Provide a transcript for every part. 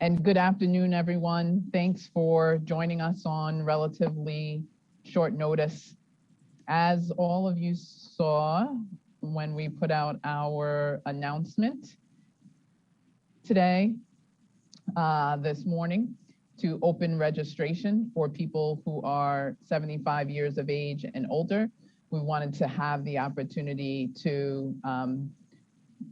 And good afternoon, everyone. Thanks for joining us on relatively short notice. As all of you saw when we put out our announcement today, this morning, to open registration for people who are 75 years of age and older, we wanted to have the opportunity to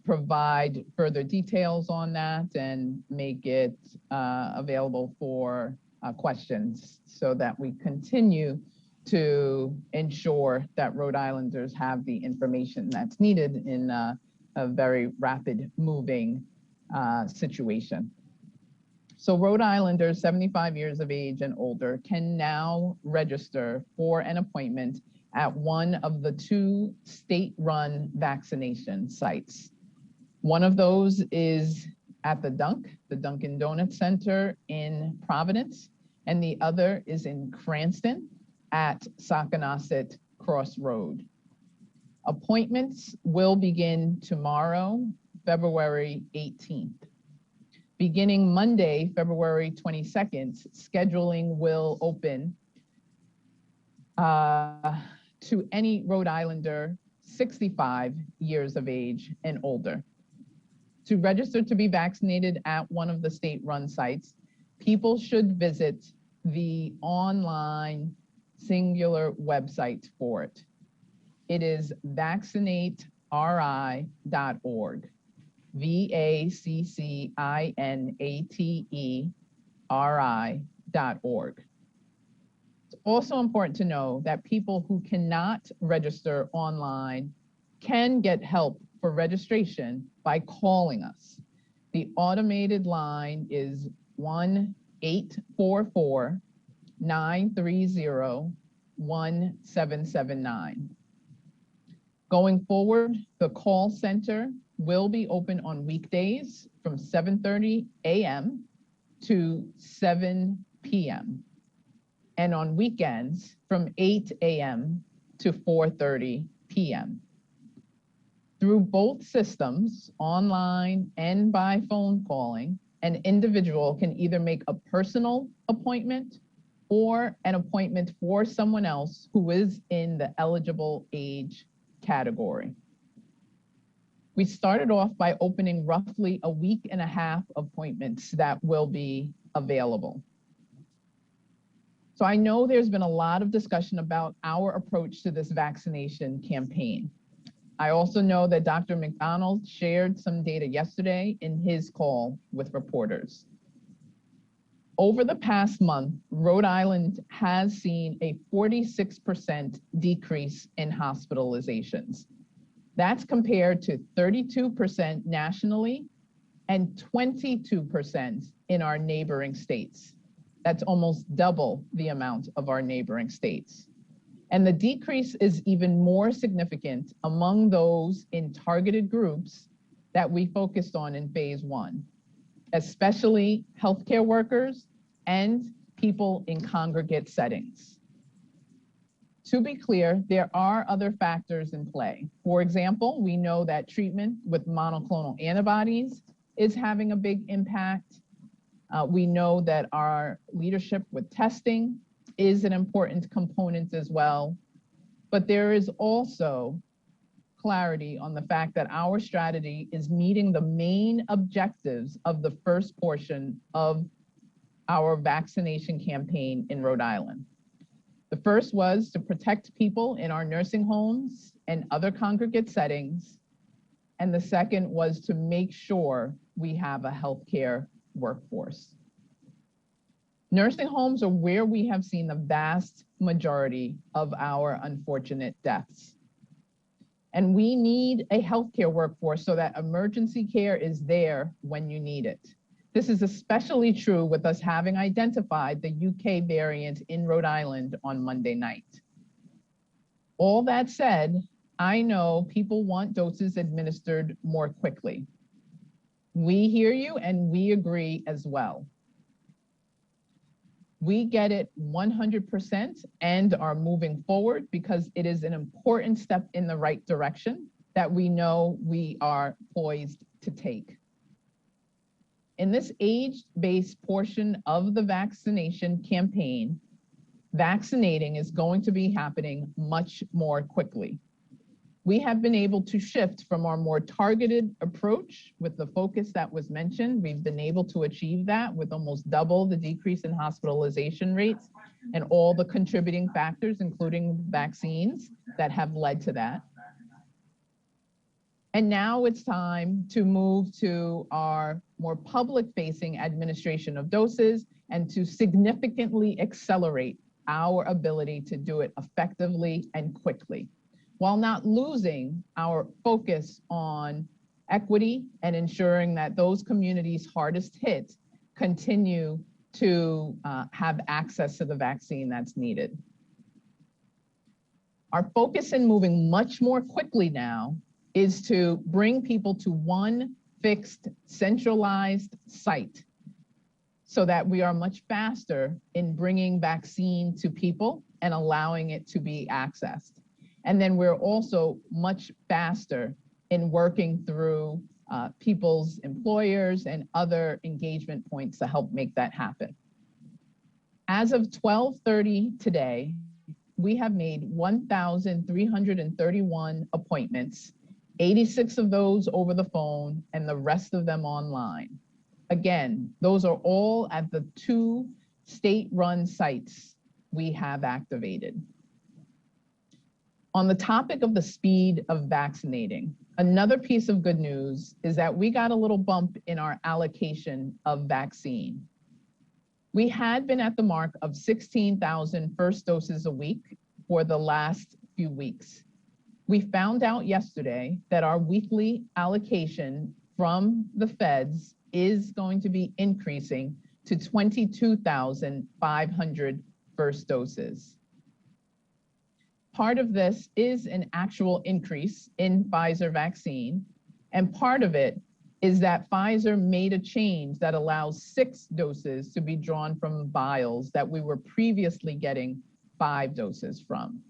provide further details on that and make it available for questions so that we continue to ensure that Rhode Islanders have the information that's needed in a very rapid moving situation. So Rhode Islanders 75 years of age and older can now register for an appointment at one of the 2 state-run vaccination sites. One of those is at the Dunkin' Donuts Center in Providence, and the other is in Cranston at Sockanosset Cross Road. Appointments will begin tomorrow, February 18th. Beginning Monday, February 22nd, scheduling will open to any Rhode Islander 65 years of age and older. To register to be vaccinated at one of the state-run sites, people should visit the online singular website for it. It is vaccinateri.org, vaccinateri.org. It's also important to know that people who cannot register online can get help for registration by calling us. The automated line is 1-844-930-1779. Going forward, the call center will be open on weekdays from 7:30 a.m. to 7 p.m. and on weekends from 8 a.m. to 4:30 p.m. Through both systems, online and by phone calling, an individual can either make a personal appointment or an appointment for someone else who is in the eligible age category. We started off by opening roughly a week and a half appointments that will be available. So I know there's been a lot of discussion about our approach to this vaccination campaign. I also know that Dr. McDonald shared some data yesterday in his call with reporters. Over the past month, Rhode Island has seen a 46% decrease in hospitalizations. That's compared to 32% nationally and 22% in our neighboring states. That's almost double the amount of our neighboring states. And the decrease is even more significant among those in targeted groups that we focused on in phase 1, especially healthcare workers and people in congregate settings. To be clear, there are other factors in play. For example, we know that treatment with monoclonal antibodies is having a big impact. We know that our leadership with testing is an important component as well. But there is also clarity on the fact that our strategy is meeting the main objectives of the first portion of our vaccination campaign in Rhode Island. The first was to protect people in our nursing homes and other congregate settings. And the second was to make sure we have a healthcare workforce. Nursing homes are where we have seen the vast majority of our unfortunate deaths. And we need a healthcare workforce so that emergency care is there when you need it. This is especially true with us having identified the UK variant in Rhode Island on Monday night. All that said, I know people want doses administered more quickly. We hear you and we agree as well. We get it 100% and are moving forward because it is an important step in the right direction that we know we are poised to take. In this age-based portion of the vaccination campaign, vaccinating is going to be happening much more quickly. We have been able to shift from our more targeted approach with the focus that was mentioned. We've been able to achieve that with almost double the decrease in hospitalization rates and all the contributing factors, including vaccines, that have led to that. And now it's time to move to our more public-facing administration of doses and to significantly accelerate our ability to do it effectively and quickly, while not losing our focus on equity and ensuring that those communities hardest hit continue to have access to the vaccine that's needed. Our focus in moving much more quickly now is to bring people to one fixed, centralized site so that we are much faster in bringing vaccine to people and allowing it to be accessed. And then we're also much faster in working through people's employers and other engagement points to help make that happen. As of 12:30 today, we have made 1,331 appointments, 86 of those over the phone and the rest of them online. Again, those are all at the 2 state-run sites we have activated. On the topic of the speed of vaccinating, another piece of good news is that we got a little bump in our allocation of vaccine. We had been at the mark of 16,000 first doses a week for the last few weeks. We found out yesterday that our weekly allocation from the feds is going to be increasing to 22,500 first doses. Part of this is an actual increase in Pfizer vaccine, and part of it is that Pfizer made a change that allows 6 doses to be drawn from vials that we were previously getting 5 doses from.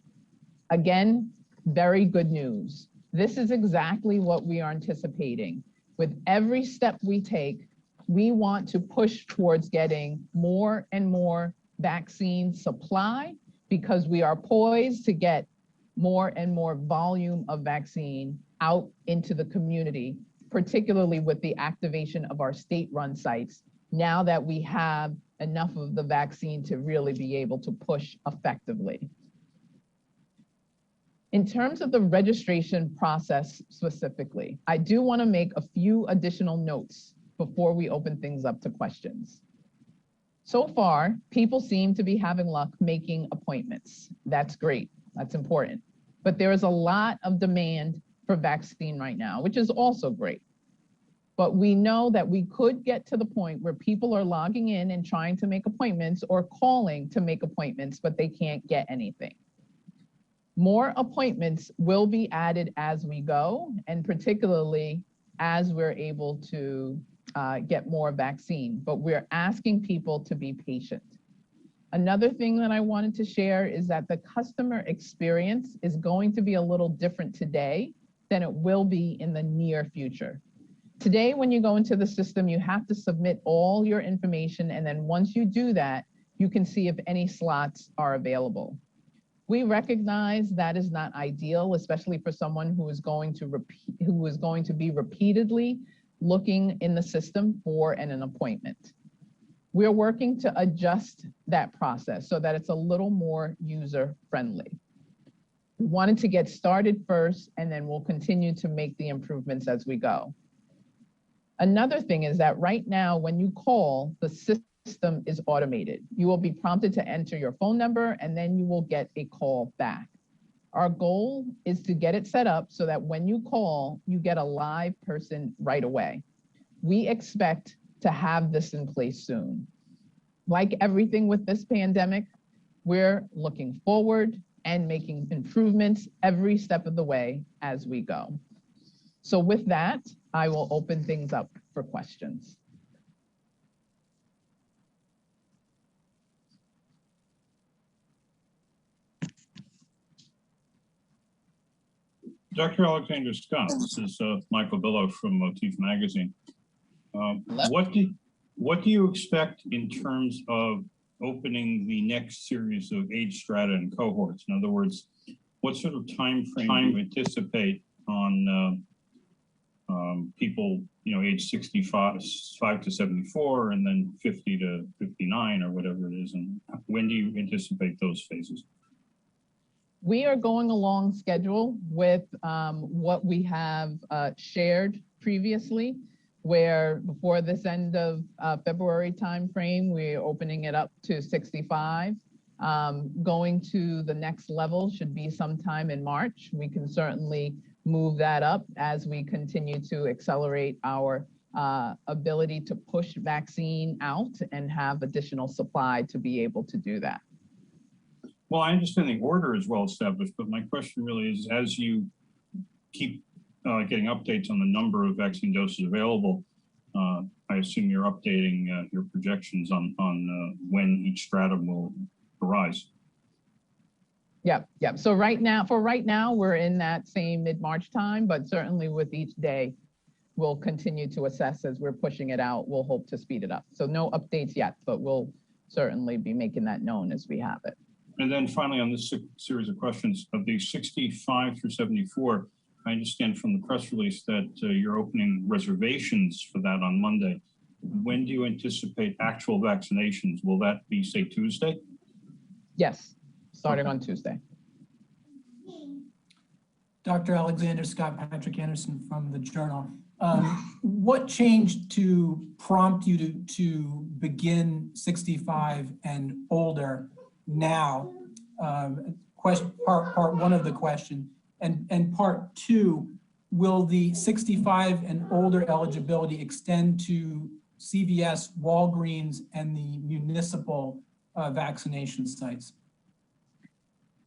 Again, very good news. This is exactly what we are anticipating. With every step we take, we want to push towards getting more and more vaccine supply because we are poised to get more and more volume of vaccine out into the community, particularly with the activation of our state-run sites, now that we have enough of the vaccine to really be able to push effectively. In terms of the registration process specifically, I do want to make a few additional notes before we open things up to questions. So far, people seem to be having luck making appointments. That's great, that's important. But there is a lot of demand for vaccine right now, which is also great. But we know that we could get to the point where people are logging in and trying to make appointments or calling to make appointments, but they can't get anything. More appointments will be added as we go, and particularly as we're able to get more vaccine, but we're asking people to be patient. Another thing that I wanted to share is that the customer experience is going to be a little different today than it will be in the near future. Today, when you go into the system, you have to submit all your information, and then once you do that, you can see if any slots are available. We recognize that is not ideal, especially for someone who is going to be repeatedly looking in the system for an appointment. We're working to adjust that process so that it's a little more user-friendly. We wanted to get started first, and then we'll continue to make the improvements as we go. Another thing is that right now, when you call, the system is automated. You will be prompted to enter your phone number, and then you will get a call back. Our goal is to get it set up so that when you call, you get a live person right away. We expect to have this in place soon. Like everything with this pandemic, we're looking forward and making improvements every step of the way as we go. So with that, I will open things up for questions. Dr. Alexander-Scott, this is Michael Billow from Motif Magazine. What do you expect in terms of opening the next series of age strata and cohorts? In other words, what sort of time frame do you anticipate on people, age 65 to 74, and then 50 to 59, or whatever it is? And when do you anticipate those phases? We are going along schedule with what we have shared previously, where before this end of February timeframe, we're opening it up to 65. Going to the next level should be sometime in March. We can certainly move that up as we continue to accelerate our ability to push vaccine out and have additional supply to be able to do that. Well, I understand the order is well established, but my question really is, as you keep getting updates on the number of vaccine doses available, I assume you're updating your projections on when each stratum will arise. Yep. So for right now, we're in that same mid-March time, but certainly with each day, we'll continue to assess as we're pushing it out. We'll hope to speed it up. So no updates yet, but we'll certainly be making that known as we have it. And then finally, on this series of questions, of the 65 through 74, I understand from the press release that you're opening reservations for that on Monday. When do you anticipate actual vaccinations? Will that be, say, Tuesday? Yes, starting on Tuesday. Dr. Alexander-Scott, Patrick Anderson from the Journal. What changed to prompt you to begin 65 and older now? Part one of the question. And part two, will the 65 and older eligibility extend to CVS, Walgreens, and the municipal vaccination sites?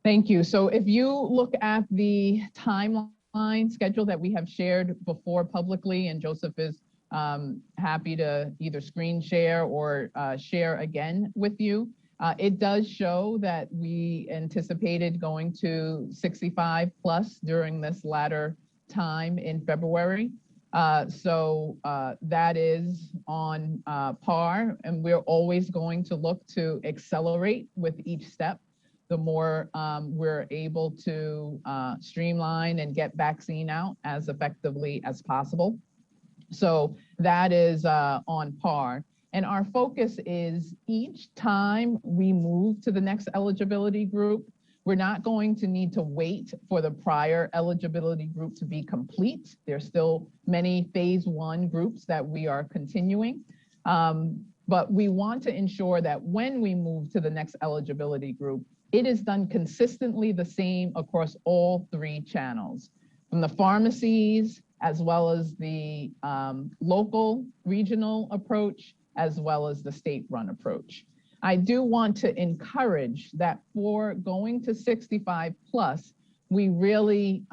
Thank you. So if you look at the timeline schedule that we have shared before publicly, and Joseph is happy to either screen share or share again with you, it does show that we anticipated going to 65 plus during this latter time in February. So that is on par, and we're always going to look to accelerate with each step. The more we're able to streamline and get vaccine out as effectively as possible. So that is on par. And our focus is each time we move to the next eligibility group, we're not going to need to wait for the prior eligibility group to be complete. There's still many phase one groups that we are continuing. But we want to ensure that when we move to the next eligibility group, it is done consistently the same across all three channels, from the pharmacies, as well as the local regional approach, as well as the state-run approach. I do want to encourage that for going to 65 plus, we really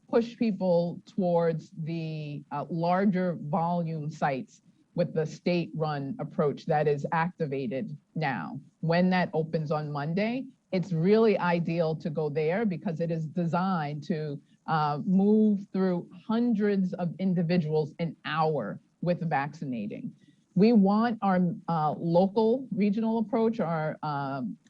push people towards the larger volume sites with the state-run approach that is activated now. When that opens on Monday, it's really ideal to go there because it is designed to move through hundreds of individuals an hour with vaccinating. We want our local regional approach. Our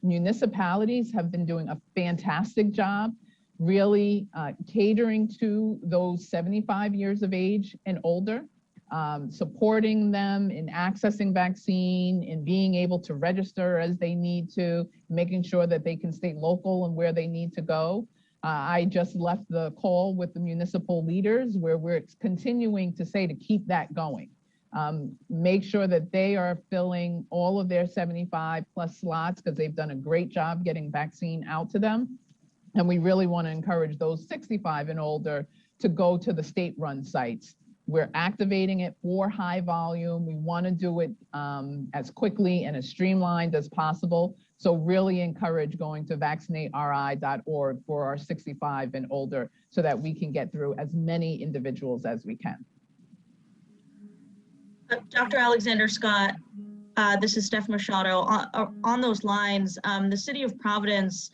municipalities have been doing a fantastic job really catering to those 75 years of age and older, supporting them in accessing vaccine, in being able to register as they need to, making sure that they can stay local and where they need to go. I just left the call with the municipal leaders where we're continuing to say to keep that going. Make sure that they are filling all of their 75 plus slots because they've done a great job getting vaccine out to them. And we really want to encourage those 65 and older to go to the state-run sites. We're activating it for high volume. We want to do it as quickly and as streamlined as possible. So really encourage going to vaccinateri.org for our 65 and older so that we can get through as many individuals as we can. Dr. Alexander-Scott, this is Steph Machado. On those lines, the City of Providence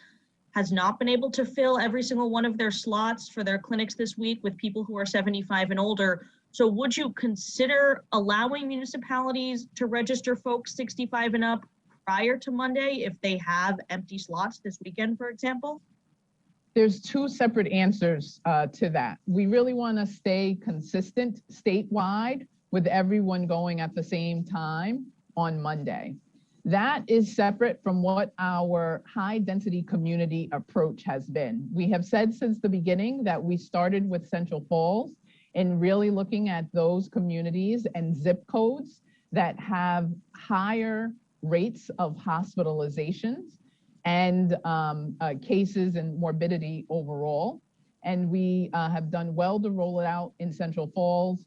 has not been able to fill every single one of their slots for their clinics this week with people who are 75 and older. So would you consider allowing municipalities to register folks 65 and up prior to Monday if they have empty slots this weekend, for example? There's two separate answers to that. We really want to stay consistent statewide with everyone going at the same time on Monday. That is separate from what our high density community approach has been. We have said since the beginning that we started with Central Falls and really looking at those communities and zip codes that have higher rates of hospitalizations and cases and morbidity overall. And we have done well to roll it out in Central Falls.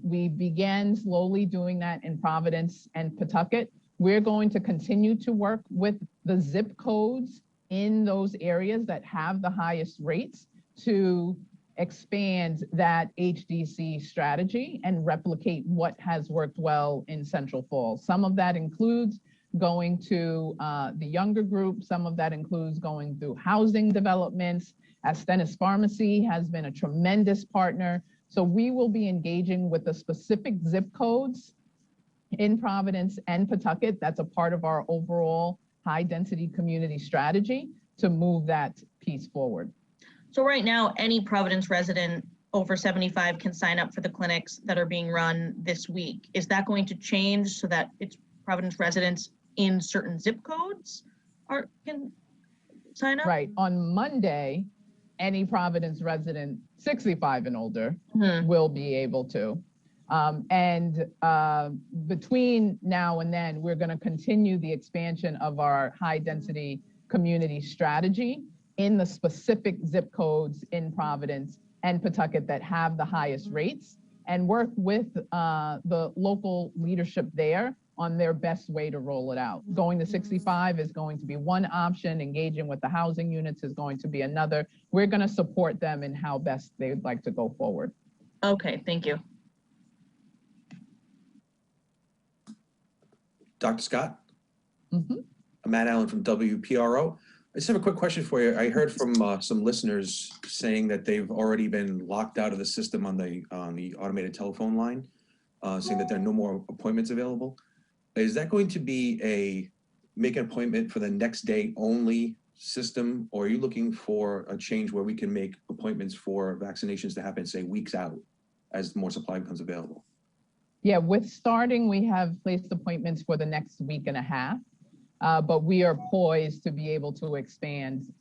We began slowly doing that in Providence and Pawtucket. We're going to continue to work with the zip codes in those areas that have the highest rates to expand that HDC strategy and replicate what has worked well in Central Falls. Some of that includes going to the younger group. Some of that includes going through housing developments. Stennis Pharmacy has been a tremendous partner. So we will be engaging with the specific zip codes in Providence and Pawtucket. That's a part of our overall high density community strategy to move that piece forward. So right now, any Providence resident over 75 can sign up for the clinics that are being run this week. Is that going to change so that it's Providence residents in certain zip codes can sign up? Right. On Monday, any Providence resident 65 and older will be able to. Between now and then, we're going to continue the expansion of our high density community strategy in the specific zip codes in Providence and Pawtucket that have the highest rates, and work with the local leadership there on their best way to roll it out. Going to 65 is going to be one option. Engaging with the housing units is going to be another. We're going to support them in how best they would like to go forward. Okay, thank you. Dr. Scott? Mm-hmm. I'm Matt Allen from WPRO. I just have a quick question for you. I heard from some listeners saying that they've already been locked out of the system on the automated telephone line, saying that there are no more appointments available. Is that going to be a make an appointment for the next day only system, or are you looking for a change where we can make appointments for vaccinations to happen, say, weeks out as more supply becomes available? Yeah, with starting, we have placed appointments for the next week and a half, but we are poised to be able to expand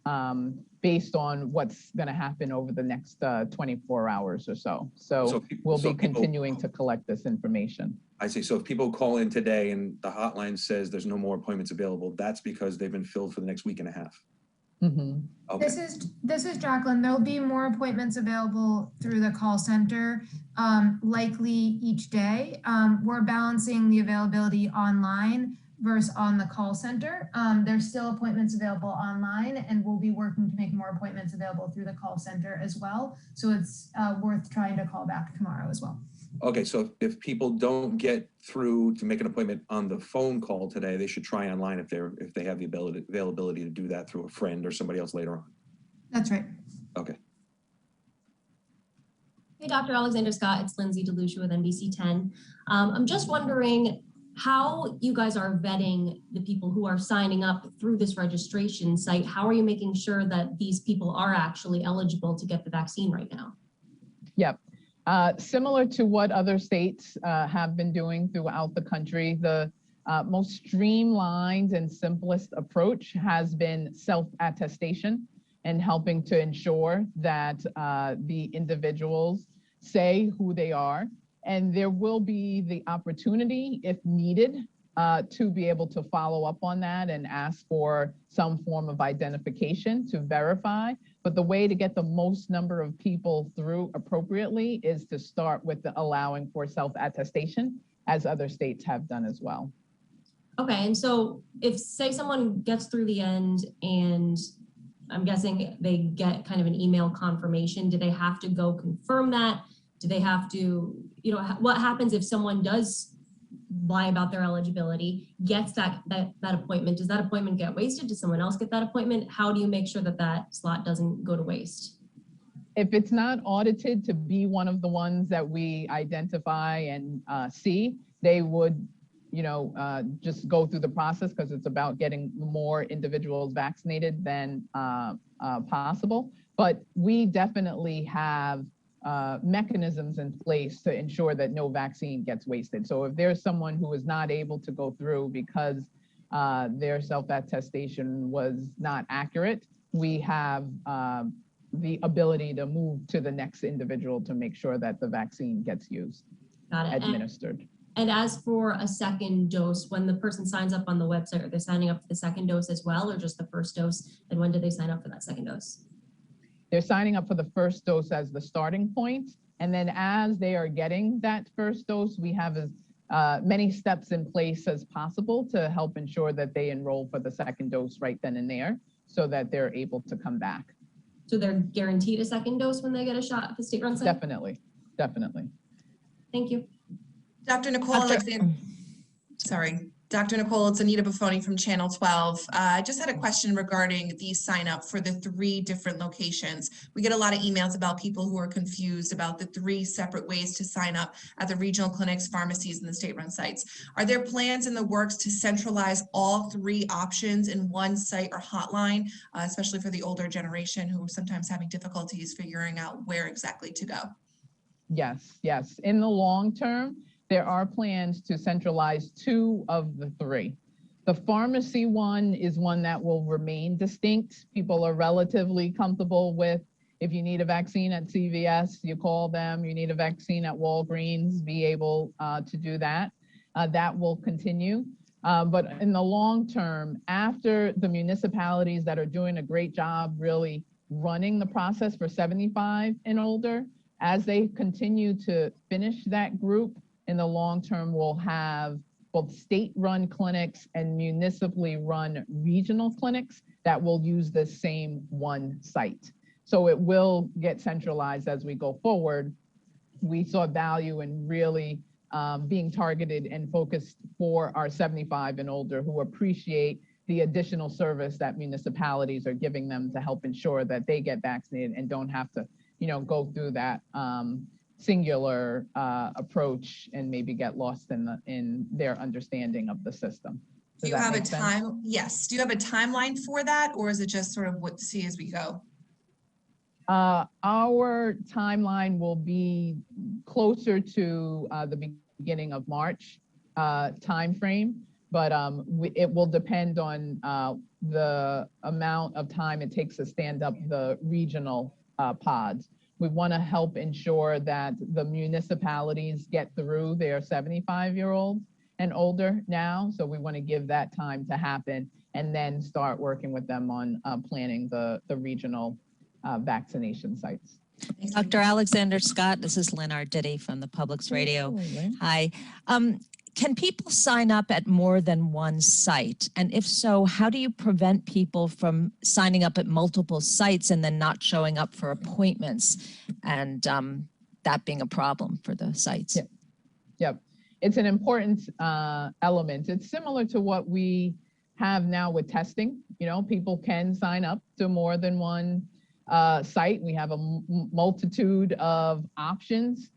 based on what's going to happen over the next 24 hours or so. So we'll be continuing to collect this information. I see. So if people call in today and the hotline says there's no more appointments available, that's because they've been filled for the next week and a half. Mm-hmm. Okay. This is Jacqueline. There'll be more appointments available through the call center, likely each day. We're balancing the availability online versus on the call center. There's still appointments available online, and we'll be working to make more appointments available through the call center as well. So it's worth trying to call back tomorrow as well. Okay, so if people don't get through to make an appointment on the phone call today, they should try online if they have the availability to do that through a friend or somebody else later on. That's right. Okay. Hey, Dr. Alexander-Scott, it's Lindsay DeLucia with NBC 10. I'm just wondering how you guys are vetting the people who are signing up through this registration site. How are you making sure that these people are actually eligible to get the vaccine right now? Yep. Similar to what other states have been doing throughout the country, the most streamlined and simplest approach has been self-attestation and helping to ensure that the individuals say who they are. And there will be the opportunity, if needed, to be able to follow up on that and ask for some form of identification to verify. But the way to get the most number of people through appropriately is to start with the allowing for self-attestation, as other states have done as well. Okay, and so if, say, someone gets through the end and I'm guessing they get kind of an email confirmation, do they have to go confirm that? Do they have to, what happens if someone does lie about their eligibility, gets that appointment? Does that appointment get wasted? Does someone else get that appointment? How do you make sure that that slot doesn't go to waste? if it's not audited to be one of the ones that we identify and see, they would, just go through the process because it's about getting more individuals vaccinated than possible. But we definitely have mechanisms in place to ensure that no vaccine gets wasted. So if there's someone who is not able to go through because their self-attestation was not accurate, we have the ability to move to the next individual to make sure that the vaccine gets used, Got it. administered. And as for a second dose, when the person signs up on the website, are they signing up for the second dose as well, or just the first dose? And when do they sign up for that second dose? They're signing up for the first dose as the starting point. And then as they are getting that first dose, we have as many steps in place as possible to help ensure that they enroll for the second dose right then and there so that they're able to come back. So they're guaranteed a second dose when they get a shot at the state-run site? Definitely, definitely. Thank you. Dr. Nicole Alexander, sorry, Dr. Nicole, it's Anita Buffoni from Channel 12. I just had a question regarding the sign up for the 3 different locations. We get a lot of emails about people who are confused about the 3 separate ways to sign up at the regional clinics, pharmacies, and the state-run sites. Are there plans in the works to centralize all 3 options in one site or hotline, especially for the older generation who are sometimes having difficulties figuring out where exactly to go? Yes, yes. In the long term, there are plans to centralize 2 of the 3. The pharmacy one is one that will remain distinct. People are relatively comfortable with, if you need a vaccine at CVS, you call them. You need a vaccine at Walgreens, be able to do that. That will continue. But in the long term, after the municipalities that are doing a great job really running the process for 75 and older, as they continue to finish that group, in the long term, we'll have both state-run clinics and municipally run regional clinics that will use the same one site. So it will get centralized as we go forward. We saw value in really being targeted and focused for our 75 and older who appreciate the additional service that municipalities are giving them to help ensure that they get vaccinated and don't have to, go through that singular approach and maybe get lost in their understanding of the system. Do you have a time? Yes. Do you have a timeline for that, or is it just sort of what see as we go? Our timeline will be closer to the beginning of March timeframe, but it will depend on the amount of time it takes to stand up the regional pods. We want to help ensure that the municipalities get through their 75-year-olds and older now. So we want to give that time to happen and then start working with them on planning the regional vaccination sites. Dr. Alexander-Scott, this is Lynn Arditi from the Publix Radio. Hi. Can people sign up at more than one site? And if so, how do you prevent people from signing up at multiple sites and then not showing up for appointments and that being a problem for the sites? Yep. It's an important element. It's similar to what we have now with testing. People can sign up to more than one site. We have a multitude of options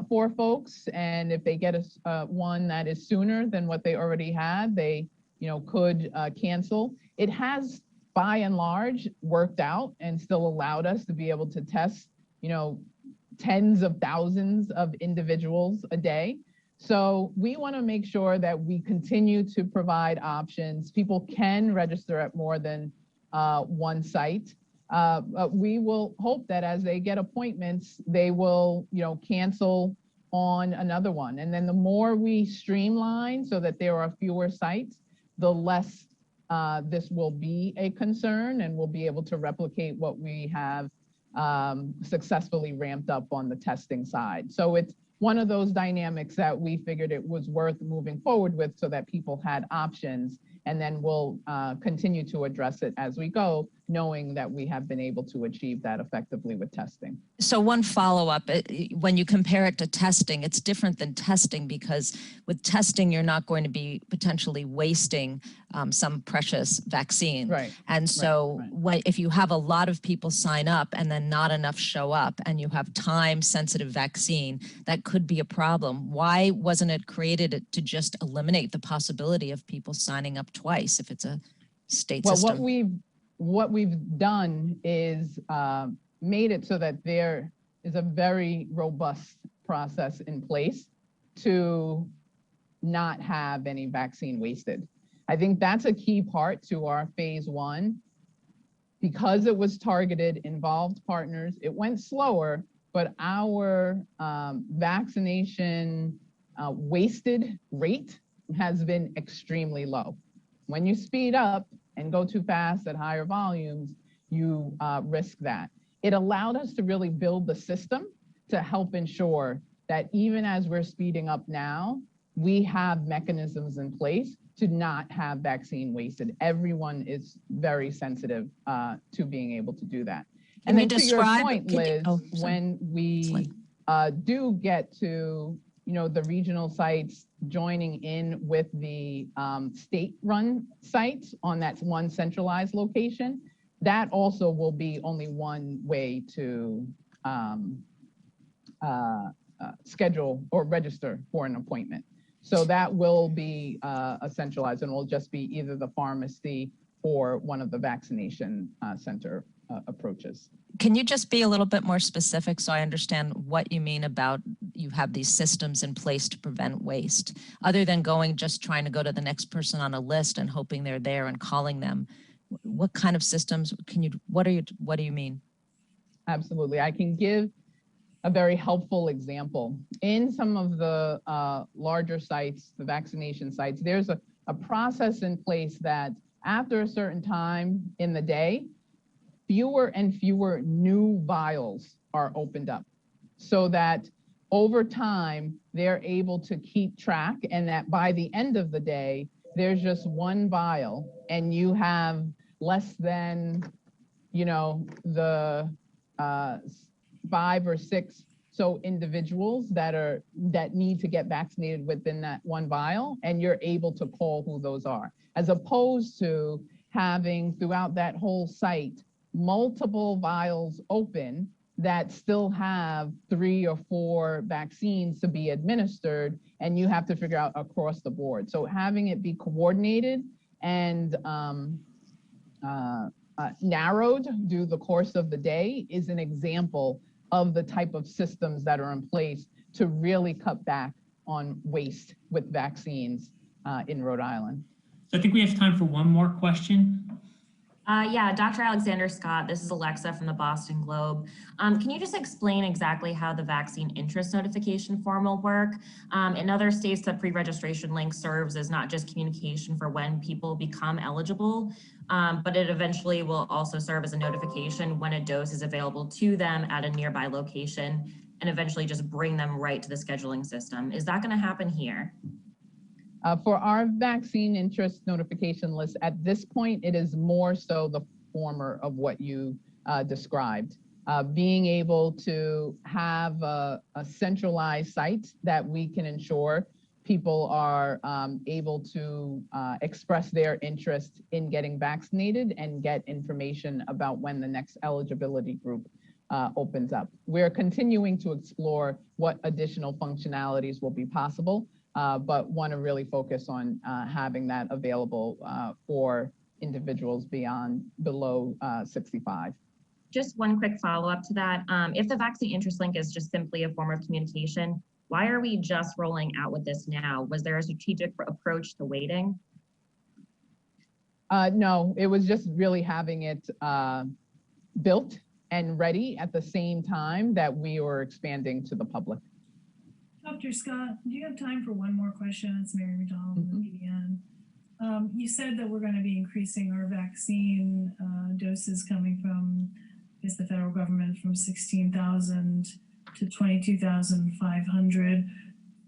for folks, and if they get one that is sooner than what they already had, they could cancel. It has by and large worked out and still allowed us to be able to test tens of thousands of individuals a day. So we want to make sure that we continue to provide options. People can register at more than one site. We will hope that as they get appointments, they will, cancel on another one. And then the more we streamline so that there are fewer sites, the less this will be a concern, and we'll be able to replicate what we have successfully ramped up on the testing side. So it's one of those dynamics that we figured it was worth moving forward with so that people had options. And then we'll continue to address it as we go, knowing that we have been able to achieve that effectively with testing. So one follow-up, when you compare it to testing, it's different than testing because with testing, you're not going to be potentially wasting some precious vaccine. Right. And so right. if you have a lot of people sign up and then not enough show up and you have time-sensitive vaccine, that could be a problem. Why wasn't it created to just eliminate the possibility of people signing up twice if it's a state system? What we've done is made it so that there is a very robust process in place to not have any vaccine wasted. I think that's a key part to our phase 1. Because it was targeted, involved partners, it went slower, but our vaccination wasted rate has been extremely low. When you speed up and go too fast at higher volumes, you risk that. It allowed us to really build the system to help ensure that even as we're speeding up now, we have mechanisms in place to not have vaccine wasted. Everyone is very sensitive to being able to do that. And then to your point, Liz, when we do get to the regional sites joining in with the state-run sites on that one centralized location, that also will be only one way to schedule or register for an appointment. So that will be centralized and will just be either the pharmacy or one of the vaccination center approaches. Can you just be a little bit more specific so I understand what you mean about you have these systems in place to prevent waste, other than just trying to go to the next person on a list and hoping they're there and calling them? What kind of systems what do you mean? Absolutely. I can give a very helpful example. In some of the larger sites, the vaccination sites, there's a process in place that after a certain time in the day, fewer and fewer new vials are opened up so that over time, they're able to keep track and that by the end of the day, there's just one vial and you have less than, the 5 or 6 individuals that need to get vaccinated within that one vial, and you're able to call who those are, as opposed to having throughout that whole site multiple vials open that still have 3 or 4 vaccines to be administered, and you have to figure out across the board. So having it be coordinated and narrowed through the course of the day is an example of the type of systems that are in place to really cut back on waste with vaccines in Rhode Island. So I think we have time for one more question. Yeah, Dr. Alexander-Scott, this is Alexa from the Boston Globe. Can you just explain exactly how the vaccine interest notification form will work? In other states, the pre-registration link serves as not just communication for when people become eligible, but it eventually will also serve as a notification when a dose is available to them at a nearby location and eventually just bring them right to the scheduling system. Is that going to happen here? For our vaccine interest notification list, at this point, it is more so the former of what you described. Being able to have a centralized site that we can ensure people are able to express their interest in getting vaccinated and get information about when the next eligibility group opens up. We're continuing to explore what additional functionalities will be possible. But want to really focus on having that available for individuals below 65. Just one quick follow-up to that. If the vaccine interest link is just simply a form of communication, why are we just rolling out with this now? Was there a strategic approach to waiting? No, it was just really having it built and ready at the same time that we were expanding to the public. Dr. Scott, do you have time for one more question? It's Mary McDonald from PBN. You said that we're going to be increasing our vaccine doses coming from, the federal government from 16,000 to 22,500.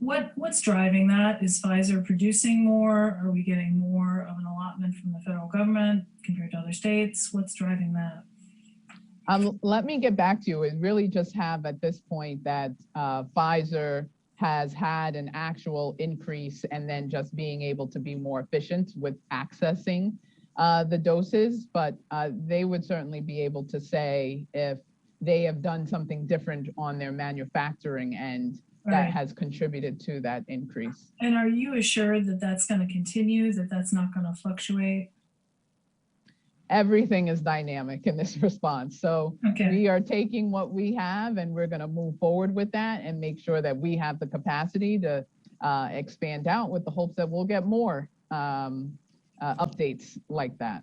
What's driving that? Is Pfizer producing more? Are we getting more of an allotment from the federal government compared to other states? What's driving that? Let me get back to you. We really just have at this point that Pfizer has had an actual increase and then just being able to be more efficient with accessing the doses, but they would certainly be able to say if they have done something different on their manufacturing end that has contributed to that increase. And are you assured that that's going to continue, that that's not going to fluctuate? Everything is dynamic in this response. So we are taking what we have and we're going to move forward with that and make sure that we have the capacity to expand out with the hopes that we'll get more updates like that.